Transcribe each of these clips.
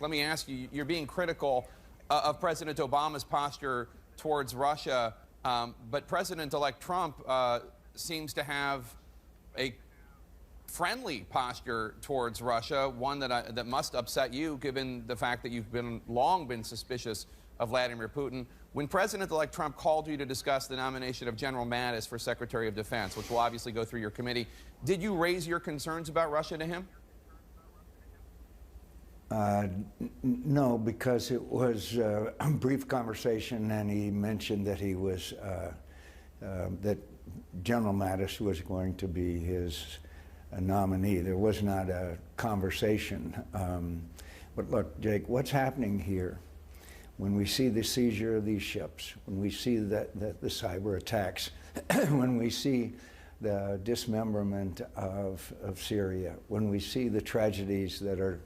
Let me ask you, you're being critical of President Obama's posture towards Russia, but President-elect Trump seems to have a friendly posture towards Russia, one that must upset you given the fact that you've long been suspicious of Vladimir Putin. When President-elect Trump called you to discuss the nomination of General Mattis for Secretary of Defense, which will obviously go through your committee, did you raise your concerns about Russia to him? No, because it was a brief conversation, and he mentioned that he was that General Mattis was going to be his nominee. There was not a conversation. But look, Jake, what's happening here? When we see the seizure of these ships, when we see the cyber attacks, when we see the dismemberment of Syria, when we see the tragedies that are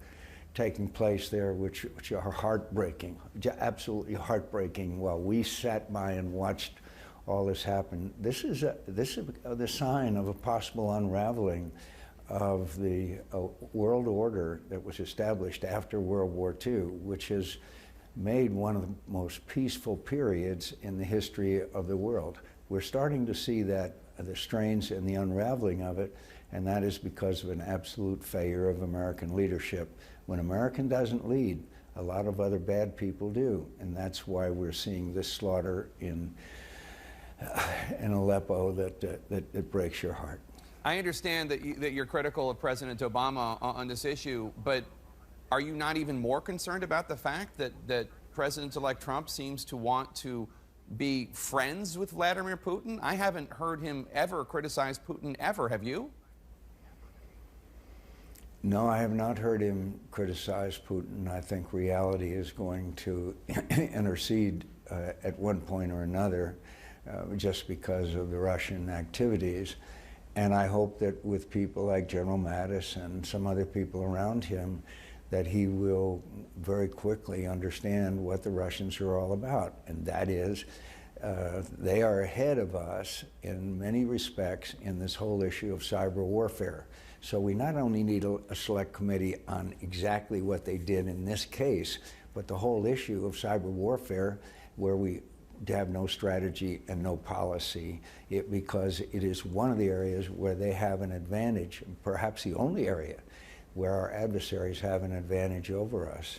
taking place there, which are heartbreaking, absolutely heartbreaking, while we sat by and watched all this happen. This is the sign of a possible unraveling of the world order that was established after World War II, which has made one of the most peaceful periods in the history of the world. We're starting to see that the strains and the unraveling of it, and that is because of an absolute failure of American leadership. When America doesn't lead, a lot of other bad people do, and that's why we're seeing this slaughter in Aleppo that breaks your heart. I understand that you're critical of President Obama on this issue, but are you not even more concerned about the fact that President-elect Trump seems to want to be friends with Vladimir Putin? I haven't heard him ever criticize Putin, ever. Have you? No, I have not heard him criticize Putin. I think reality is going to intercede at one point or another just because of the Russian activities. And I hope that with people like General Mattis and some other people around him, that he will very quickly understand what the Russians are all about. And that is, they are ahead of us in many respects in this whole issue of cyber warfare. So we not only need a select committee on exactly what they did in this case, but the whole issue of cyber warfare, where we have no strategy and no policy, because it is one of the areas where they have an advantage, perhaps the only area where our adversaries have an advantage over us.